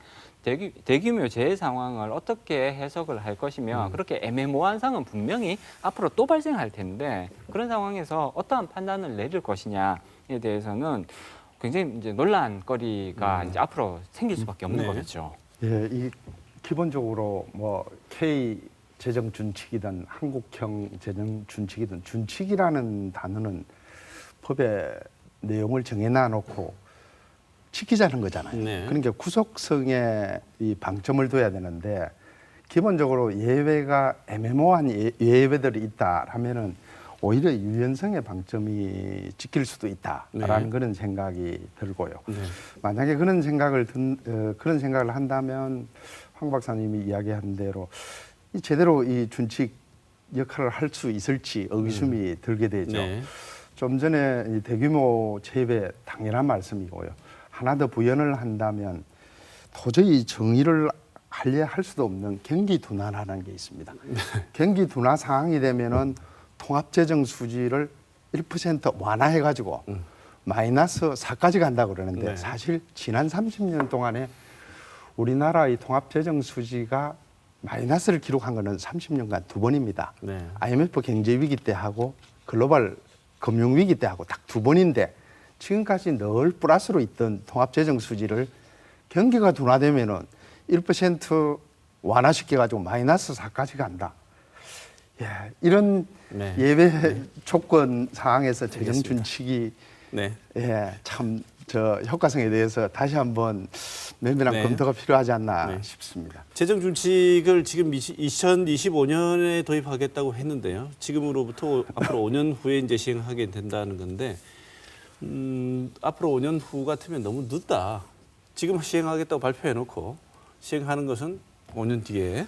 대규모 재해 상황을 어떻게 해석을 할 것이며 그렇게 애매모호한 상황은 분명히 앞으로 또 발생할 텐데 그런 상황에서 어떠한 판단을 내릴 것이냐에 대해서는 굉장히 이제 논란거리가 이제 앞으로 생길 수밖에 없는 거겠죠. 예, 이 기본적으로 뭐 K 재정 준칙이든 한국형 재정 준칙이든 준칙이라는 단어는 법의 내용을 정해놔놓고 지키자는 거잖아요. 네. 그러니까 구속성에 이 방점을 둬야 되는데 기본적으로 예외가 애매모호한 예외들이 있다라면은 오히려 유연성의 방점이 찍힐 수도 있다라는 그런 생각이 들고요. 만약에 그런 생각을 한다면 황 박사님이 이야기한 대로 제대로 이 준칙 역할을 할 수 있을지 의구심이 들게 되죠. 좀 전에 이 대규모 재해 당연한 말씀이고요. 하나 더 부연을 한다면 도저히 정의를 할 수도 없는 경기 둔화라는 게 있습니다. 경기 둔화 상황이 되면은 통합재정 수지를 1% 완화해가지고 마이너스 4까지 간다고 그러는데 사실 지난 30년 동안에 우리나라의 통합재정 수지가 마이너스를 기록한 거는 30년간 2번입니다. IMF 경제위기 때 하고 글로벌 금융위기 때 하고 딱 2번인데 지금까지 늘 플러스로 있던 통합재정 수지를 경기가 둔화되면은 1% 완화시켜가지고 마이너스 4까지 간다. 예, 이런 예외 조건 상황에서 재정 준칙이 참 효과성에 대해서 다시 한번 면밀한 검토가 필요하지 않나 싶습니다. 재정 준칙을 지금 2025년에 도입하겠다고 했는데요. 지금으로부터 앞으로 5년 후에 이제 시행하게 된다는 건데 앞으로 5년 후 같으면 너무 늦다. 지금 시행하겠다고 발표해놓고 시행하는 것은 5년 뒤에.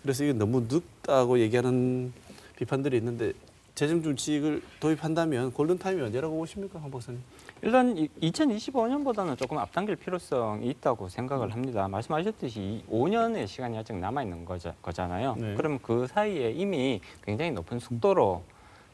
그래서 이게 너무 늦다고 얘기하는 비판들이 있는데 재정 준칙을 도입한다면 골든타임이 언제라고 보십니까, 황 박사님? 일단 2025년보다는 조금 앞당길 필요성이 있다고 생각을 합니다. 말씀하셨듯이 5년의 시간이 아직 남아 있는 거잖아요. 네. 그럼 그 사이에 이미 굉장히 높은 속도로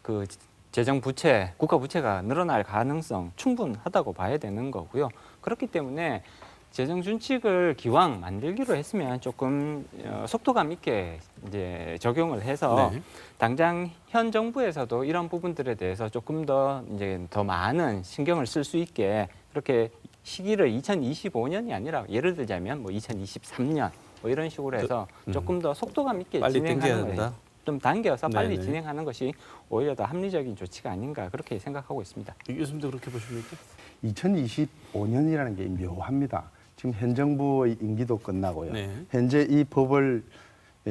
그 재정 부채, 국가 부채가 늘어날 가능성 충분하다고 봐야 되는 거고요. 그렇기 때문에 재정 준칙을 기왕 만들기로 했으면 조금 속도감 있게 이제 적용을 해서 네. 당장 현 정부에서도 이런 부분들에 대해서 조금 더 이제 더 많은 신경을 쓸 수 있게 그렇게 시기를 2025년이 아니라 예를 들자면 뭐 2023년 뭐 이런 식으로 해서 조금 더 속도감 있게 빨리 당겨야 진행하는 된다. 거예요. 좀 당겨서 빨리 네네. 진행하는 것이 오히려 더 합리적인 조치가 아닌가 그렇게 생각하고 있습니다. 이 교수님도 그렇게 보십니까? 2025년이라는 게 묘합니다. 지금 현 정부의 임기도 끝나고요. 네. 현재 이 법을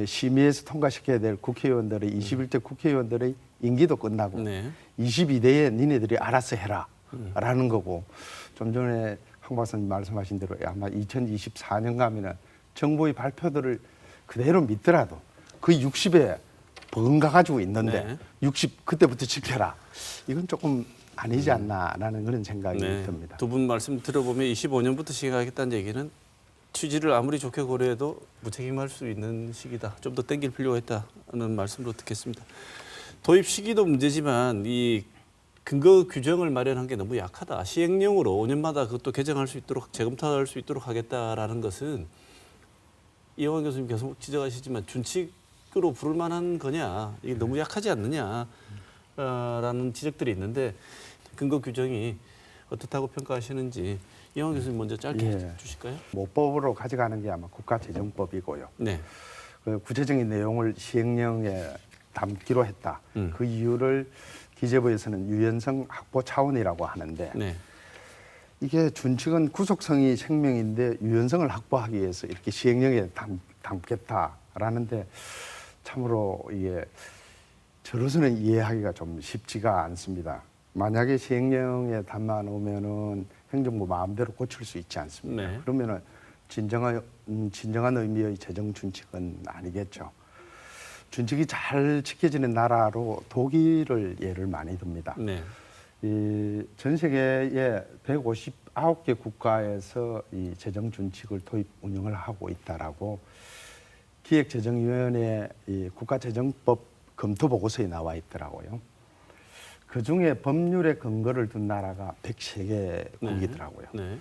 심의해서 통과시켜야 될 국회의원들의 21대 국회의원들의 임기도 끝나고 네. 22대에 니네들이 알아서 해라라는 거고 좀 전에 황 박사님 말씀하신 대로 아마 2024년 가면은 정부의 발표들을 그대로 믿더라도 그 60에 번가 가지고 있는데 네. 60 그때부터 지켜라. 이건 조금 아니지 않나라는 그런 생각이 듭니다. 두 분 말씀 들어보면 25년부터 시행하겠다는 얘기는 취지를 아무리 좋게 고려해도 무책임할 수 있는 시기다. 좀 더 땡길 필요가 있다는 말씀으로 듣겠습니다. 도입 시기도 문제지만 이 근거 규정을 마련한 게 너무 약하다. 시행령으로 5년마다 그것도 개정할 수 있도록 재검토할 수 있도록 하겠다라는 것은 이영환 교수님 계속 지적하시지만 준칙으로 부를 만한 거냐. 이게 너무 약하지 않느냐. 라는 지적들이 있는데 근거 규정이 어떻다고 평가하시는지 이영환 교수님 먼저 짧게 주실까요? 모법으로 가져가는 게 아마 국가재정법이고요. 네. 그 구체적인 내용을 시행령에 담기로 했다. 그 이유를 기재부에서는 유연성 확보 차원이라고 하는데 네. 이게 준칙은 구속성이 생명인데 유연성을 확보하기 위해서 이렇게 시행령에 담겠다라는데 참으로 이게 저로서는 이해하기가 좀 쉽지가 않습니다. 만약에 시행령에 담아 놓으면은 행정부 마음대로 고칠 수 있지 않습니까? 네. 그러면은 진정한 의미의 재정 준칙은 아니겠죠. 준칙이 잘 지켜지는 나라로 독일을 예를 많이 듭니다. 네. 전 세계의 159개 국가에서 이 재정 준칙을 도입 운영을 하고 있다라고 기획재정위원회 이 국가재정법 검토 보고서에 나와 있더라고요. 그 중에 법률에 근거를 둔 나라가 103개국이더라고요. 네.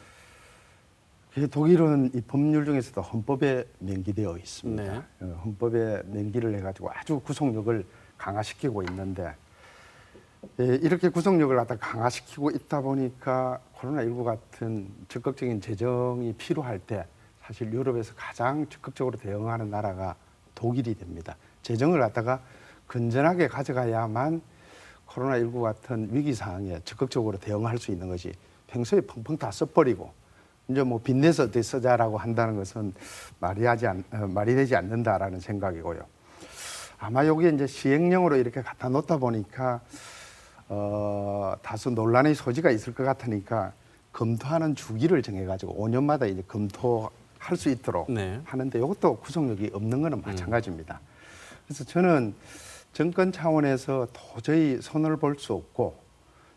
독일은 이 법률 중에서도 헌법에 명기되어 있습니다. 네. 헌법에 명기를 해가지고 아주 구속력을 강화시키고 있는데 이렇게 구속력을 갖다 강화시키고 있다 보니까 코로나19 같은 적극적인 재정이 필요할 때 사실 유럽에서 가장 적극적으로 대응하는 나라가 독일이 됩니다. 재정을 갖다가 건전하게 가져가야만 코로나19 같은 위기 상황에 적극적으로 대응할 수 있는 것이 평소에 펑펑 다 써버리고 이제 뭐 빚내서 어떻게 쓰자라고 한다는 것은 말이 되지 않는다라는 생각이고요. 아마 여기에 이제 시행령으로 이렇게 갖다 놓다 보니까 다소 논란의 소지가 있을 것 같으니까 검토하는 주기를 정해가지고 5년마다 이제 검토할 수 있도록 하는데 이것도 구속력이 없는 것은 마찬가지입니다. 그래서 저는 정권 차원에서 도저히 손을 볼 수 없고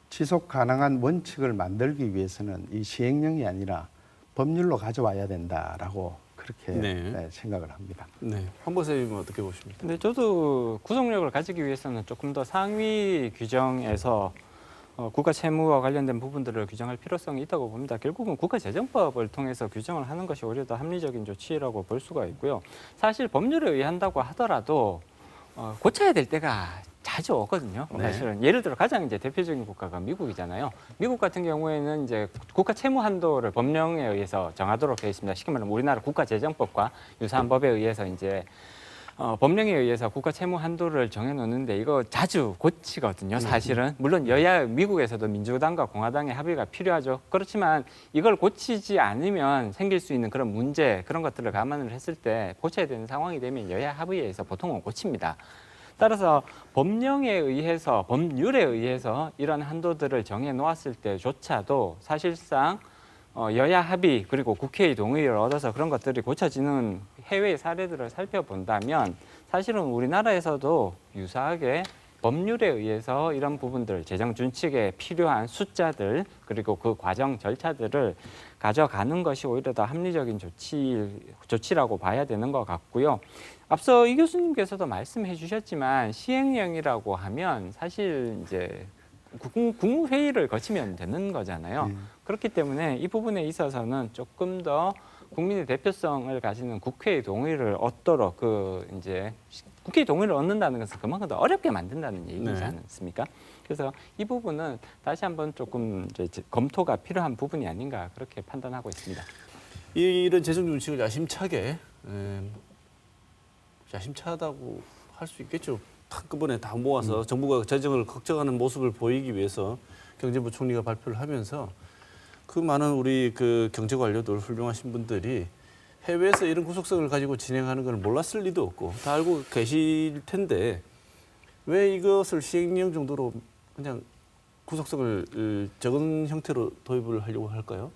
지속 가능한 원칙을 만들기 위해서는 이 시행령이 아니라 법률로 가져와야 된다라고 그렇게 생각을 합니다. 네, 황 박사님은 어떻게 보십니까? 근데 저도 구속력을 가지기 위해서는 조금 더 상위 규정에서 국가 채무와 관련된 부분들을 규정할 필요성이 있다고 봅니다. 결국은 국가재정법을 통해서 규정을 하는 것이 오히려 더 합리적인 조치라고 볼 수가 있고요. 사실 법률에 의한다고 하더라도 고쳐야 될 때가 자주 오거든요. 사실은 예를 들어 가장 이제 대표적인 국가가 미국이잖아요. 미국 같은 경우에는 이제 국가 채무 한도를 법령에 의해서 정하도록 되어 있습니다. 쉽게 말하면 우리나라 국가재정법과 유사한 법에 의해서 이제 법령에 의해서 국가 채무 한도를 정해놓는데 이거 자주 고치거든요. 사실은 물론 여야 미국에서도 민주당과 공화당의 합의가 필요하죠. 그렇지만 이걸 고치지 않으면 생길 수 있는 그런 문제 그런 것들을 감안을 했을 때 고쳐야 되는 상황이 되면 여야 합의에 의해서 보통은 고칩니다. 따라서 법령에 의해서 법률에 의해서 이런 한도들을 정해 놓았을 때조차도 사실상 여야 합의 그리고 국회의 동의를 얻어서 그런 것들이 고쳐지는 해외의 사례들을 살펴본다면 사실은 우리나라에서도 유사하게 법률에 의해서 이런 부분들, 재정 준칙에 필요한 숫자들 그리고 그 과정 절차들을 가져가는 것이 오히려 더 합리적인 조치라고 봐야 되는 것 같고요. 앞서 이 교수님께서도 말씀해 주셨지만 시행령이라고 하면 사실 이제 국무회의를 거치면 되는 거잖아요. 그렇기 때문에 이 부분에 있어서는 조금 더 국민의 대표성을 가지는 국회의 동의를 얻도록 이제 국회의 동의를 얻는다는 것은 그만큼 더 어렵게 만든다는 얘기지 않습니까? 그래서 이 부분은 다시 한번 조금 이제 검토가 필요한 부분이 아닌가 그렇게 판단하고 있습니다. 이런 재정 준칙을 야심차다고 할 수 있겠죠. 한꺼번에 다 모아서 정부가 재정을 걱정하는 모습을 보이기 위해서 경제부 총리가 발표를 하면서 그 많은 우리 그 경제 관료들 훌륭하신 분들이 해외에서 이런 구속성을 가지고 진행하는 걸 몰랐을 리도 없고 다 알고 계실 텐데 왜 이것을 시행령 정도로 그냥 구속성을 적은 형태로 도입을 하려고 할까요?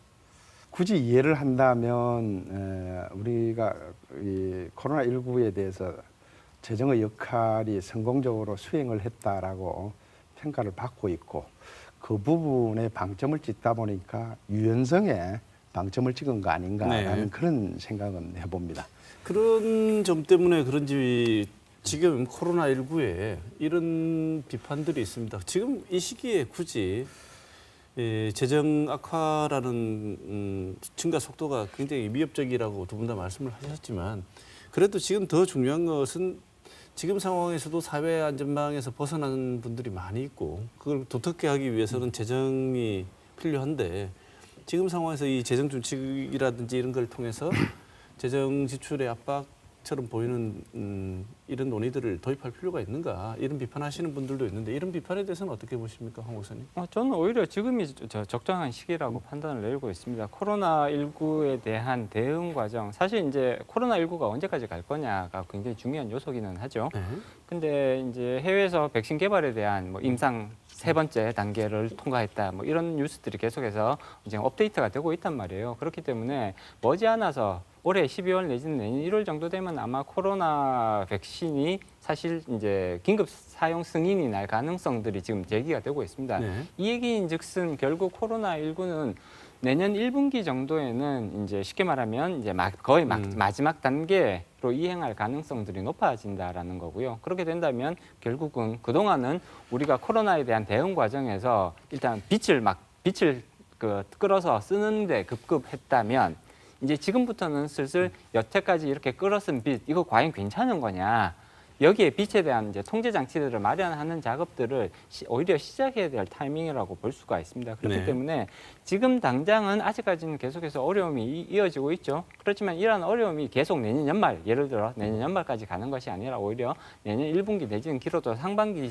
굳이 이해를 한다면 우리가 이 코로나19에 대해서 재정의 역할이 성공적으로 수행을 했다라고 평가를 받고 있고 그 부분에 방점을 찍다 보니까 유연성에 방점을 찍은 거 아닌가라는 그런 생각은 해봅니다. 그런 점 때문에 그런지 지금 코로나19에 이런 비판들이 있습니다. 지금 이 시기에 굳이 재정 악화라는 증가 속도가 굉장히 위협적이라고 두 분 다 말씀을 하셨지만 그래도 지금 더 중요한 것은 지금 상황에서도 사회 안전망에서 벗어난 분들이 많이 있고 그걸 도떻게 하기 위해서는 재정이 필요한데 지금 상황에서 이 재정 준칙이라든지 이런 걸 통해서 재정 지출의 압박처럼 보이는 이런 논의들을 도입할 필요가 있는가 이런 비판하시는 분들도 있는데 이런 비판에 대해서는 어떻게 보십니까, 황 목사님? 저는 오히려 지금이 적정한 시기라고 판단을 내리고 있습니다. 코로나19에 대한 대응 과정, 사실 이제 코로나19가 언제까지 갈 거냐가 굉장히 중요한 요소기는 하죠. 근데 이제 해외에서 백신 개발에 대한 임상 3번째 단계를 통과했다. 이런 뉴스들이 계속해서 이제 업데이트가 되고 있단 말이에요. 그렇기 때문에 머지않아서 올해 12월 내지는 내년 1월 정도 되면 아마 코로나 백신이 사실 이제 긴급 사용 승인이 날 가능성들이 지금 제기가 되고 있습니다. 이 얘기인즉슨 결국 코로나19는 내년 1분기 정도에는 이제 쉽게 말하면 이제 거의 마지막 단계로 이행할 가능성들이 높아진다라는 거고요. 그렇게 된다면 결국은 그동안은 우리가 코로나에 대한 대응 과정에서 일단 빛을 끌어서 쓰는데 급급했다면 이제 지금부터는 슬슬 여태까지 이렇게 끌어쓴 빚 이거 과연 괜찮은 거냐? 여기에 빚에 대한 이제 통제 장치들을 마련하는 작업들을 오히려 시작해야 될 타이밍이라고 볼 수가 있습니다. 그렇기 때문에 지금 당장은 아직까지는 계속해서 어려움이 이어지고 있죠. 그렇지만 이러한 어려움이 계속 내년 연말, 예를 들어 내년 연말까지 가는 것이 아니라 오히려 내년 1분기 내지는 길어도 상반기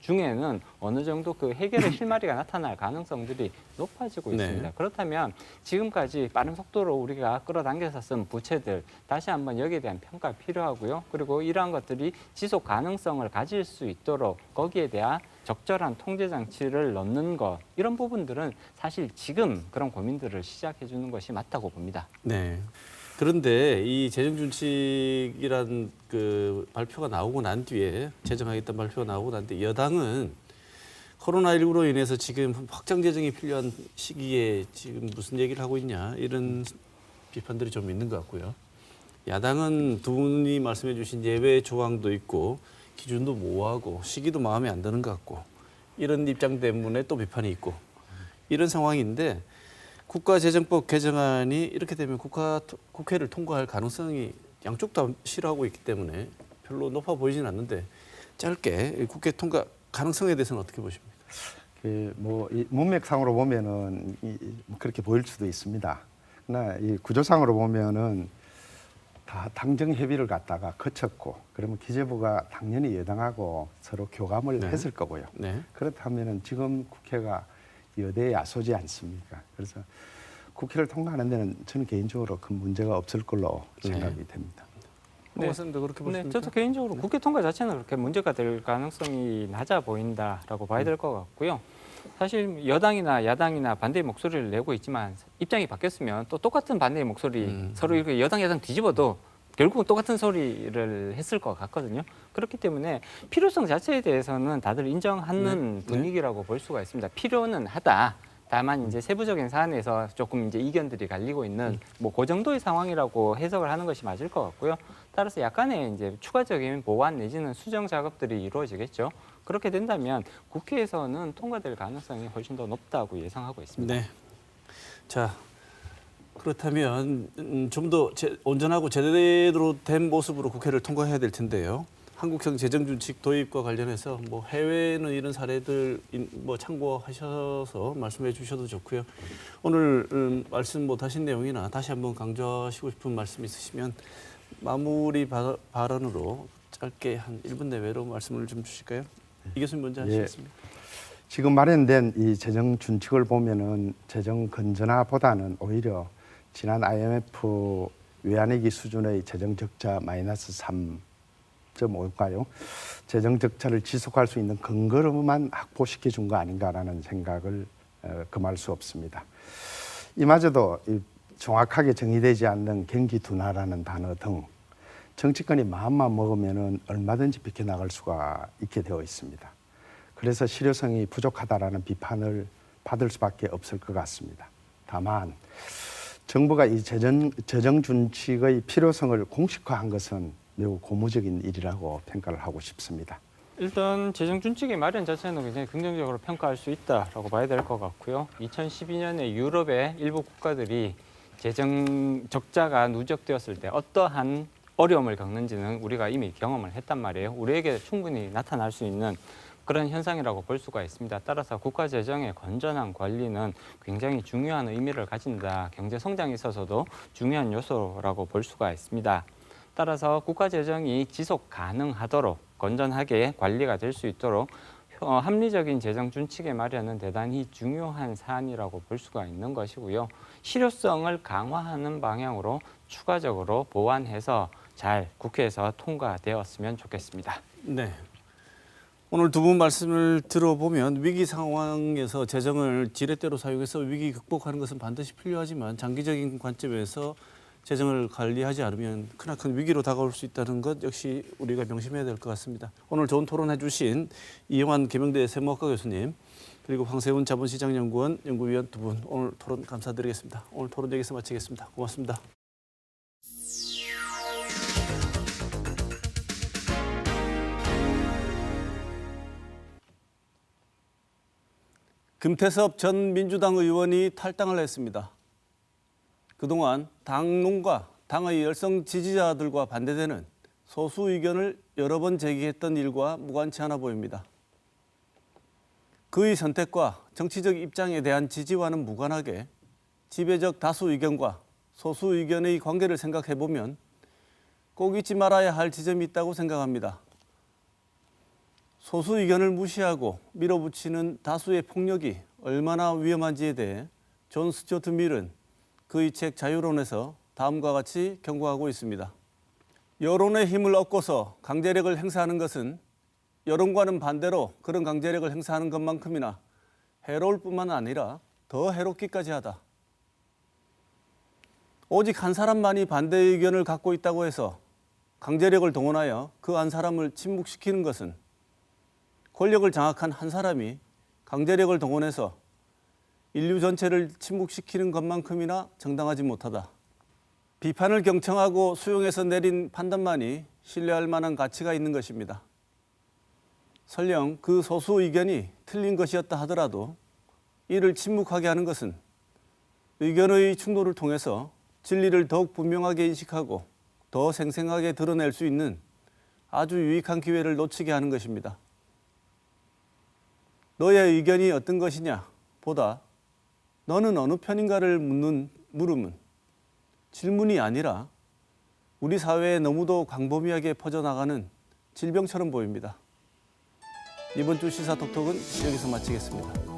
중에는 어느 정도 그 해결의 실마리가 나타날 가능성들이 높아지고 있습니다. 그렇다면 지금까지 빠른 속도로 우리가 끌어당겨서 쓴 부채들 다시 한번 여기에 대한 평가 필요하고요. 그리고 이러한 것들이 지속 가능성을 가질 수 있도록 거기에 대한 적절한 통제 장치를 넣는 것 이런 부분들은 사실 지금 그런 고민들을 시작해 주는 것이 맞다고 봅니다. 네. 그런데 이 재정준칙이란 그 발표가 나오고 난 뒤에 재정하겠다는 발표가 나오고 난 뒤에 여당은 코로나19로 인해서 지금 확장 재정이 필요한 시기에 지금 무슨 얘기를 하고 있냐 이런 비판들이 좀 있는 것 같고요. 야당은 두 분이 말씀해 주신 예외 조항도 있고 기준도 모호하고 시기도 마음에 안 드는 것 같고 이런 입장 때문에 또 비판이 있고 이런 상황인데 국가재정법 개정안이 이렇게 되면 국회를 통과할 가능성이 양쪽 다 싫어하고 있기 때문에 별로 높아 보이진 않는데 짧게 국회 통과 가능성에 대해서는 어떻게 보십니까? 이 문맥상으로 보면은 그렇게 보일 수도 있습니다. 그러나 이 구조상으로 보면은 다 당정 협의를 갖다가 거쳤고 그러면 기재부가 당연히 여당하고 서로 교감을 했을 거고요. 그렇다면은 지금 국회가 여대에 야소지 않습니까? 그래서 국회를 통과하는 데는 저는 개인적으로 큰 문제가 없을 걸로 생각이 됩니다. 그렇게 보십니까? 저도 개인적으로 국회 통과 자체는 그렇게 문제가 될 가능성이 낮아 보인다라고 봐야 될 것 같고요. 사실 여당이나 야당이나 반대의 목소리를 내고 있지만 입장이 바뀌었으면 또 똑같은 반대의 목소리 서로 이렇게 여당 뒤집어도 결국은 똑같은 소리를 했을 것 같거든요. 그렇기 때문에 필요성 자체에 대해서는 다들 인정하는 분위기라고 볼 수가 있습니다. 필요는 하다. 다만 이제 세부적인 사안에서 조금 이제 이견들이 갈리고 있는 뭐 그 정도의 상황이라고 해석을 하는 것이 맞을 것 같고요. 따라서 약간의 이제 추가적인 보완 내지는 수정 작업들이 이루어지겠죠. 그렇게 된다면 국회에서는 통과될 가능성이 훨씬 더 높다고 예상하고 있습니다. 네. 자, 그렇다면 좀 더 온전하고 제대로 된 모습으로 국회를 통과해야 될 텐데요. 한국형 재정준칙 도입과 관련해서 뭐 해외는 이런 사례들 뭐 참고하셔서 말씀해 주셔도 좋고요. 오늘 말씀 못하신 내용이나 다시 한번 강조하시고 싶은 말씀 있으시면 마무리 발언으로 짧게 한 1분 내외로 말씀을 좀 주실까요? 이 교수님 먼저 하시겠습니다. 지금 마련된 이 재정 준칙을 보면은 재정 건전화보다는 오히려 지난 IMF 외환위기 수준의 재정 적자 마이너스 3.5인가요? 재정 적자를 지속할 수 있는 근거로만 확보시켜 준 거 아닌가라는 생각을 금할 수 없습니다. 이마저도 정확하게 정의되지 않는 경기 둔화라는 단어 등 정치권이 마음만 먹으면은 얼마든지 비켜나갈 수가 있게 되어 있습니다. 그래서 실효성이 부족하다라는 비판을 받을 수밖에 없을 것 같습니다. 다만 정부가 이 재정 준칙의 필요성을 공식화한 것은 매우 고무적인 일이라고 평가를 하고 싶습니다. 일단 재정 준칙의 마련 자체는 굉장히 긍정적으로 평가할 수 있다라고 봐야 될 것 같고요. 2012년에 유럽의 일부 국가들이 재정 적자가 누적되었을 때 어떠한 어려움을 겪는지는 우리가 이미 경험을 했단 말이에요. 우리에게 충분히 나타날 수 있는 그런 현상이라고 볼 수가 있습니다. 따라서 국가 재정의 건전한 관리는 굉장히 중요한 의미를 가진다. 경제 성장에 있어서도 중요한 요소라고 볼 수가 있습니다. 따라서 국가 재정이 지속 가능하도록 건전하게 관리가 될 수 있도록 합리적인 재정 준칙의 마련은 대단히 중요한 사안이라고 볼 수가 있는 것이고요. 실효성을 강화하는 방향으로 추가적으로 보완해서 잘 국회에서 통과되었으면 좋겠습니다. 네. 오늘 두 분 말씀을 들어보면 위기 상황에서 재정을 지렛대로 사용해서 위기 극복하는 것은 반드시 필요하지만 장기적인 관점에서 재정을 관리하지 않으면 크나큰 위기로 다가올 수 있다는 것 역시 우리가 명심해야 될 것 같습니다. 오늘 좋은 토론해 주신 이영환 계명대 세무학과 교수님 그리고 황세훈 자본시장연구원 연구위원 두 분 오늘 토론 감사드리겠습니다. 오늘 토론 여기서 마치겠습니다. 고맙습니다. 금태섭 전 민주당 의원이 탈당을 했습니다. 그동안 당론과 당의 열성 지지자들과 반대되는 소수 의견을 여러 번 제기했던 일과 무관치 않아 보입니다. 그의 선택과 정치적 입장에 대한 지지와는 무관하게 지배적 다수 의견과 소수 의견의 관계를 생각해 보면 꼭 잊지 말아야 할 지점이 있다고 생각합니다. 소수 의견을 무시하고 밀어붙이는 다수의 폭력이 얼마나 위험한지에 대해 존 스튜어트 밀은 그의 책 자유론에서 다음과 같이 경고하고 있습니다. 여론의 힘을 얻고서 강제력을 행사하는 것은 여론과는 반대로 그런 강제력을 행사하는 것만큼이나 해로울 뿐만 아니라 더 해롭기까지 하다. 오직 한 사람만이 반대 의견을 갖고 있다고 해서 강제력을 동원하여 그 한 사람을 침묵시키는 것은 권력을 장악한 한 사람이 강제력을 동원해서 인류 전체를 침묵시키는 것만큼이나 정당하지 못하다. 비판을 경청하고 수용해서 내린 판단만이 신뢰할 만한 가치가 있는 것입니다. 설령 그 소수 의견이 틀린 것이었다 하더라도 이를 침묵하게 하는 것은 의견의 충돌을 통해서 진리를 더욱 분명하게 인식하고 더 생생하게 드러낼 수 있는 아주 유익한 기회를 놓치게 하는 것입니다. 너의 의견이 어떤 것이냐 보다 너는 어느 편인가를 묻는 물음은 질문이 아니라 우리 사회에 너무도 광범위하게 퍼져나가는 질병처럼 보입니다. 이번 주 시사톡톡은 여기서 마치겠습니다.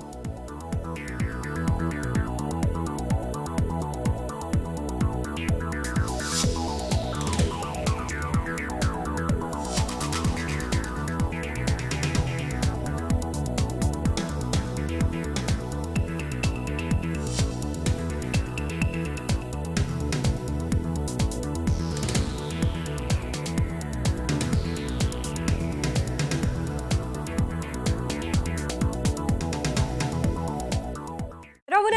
병원에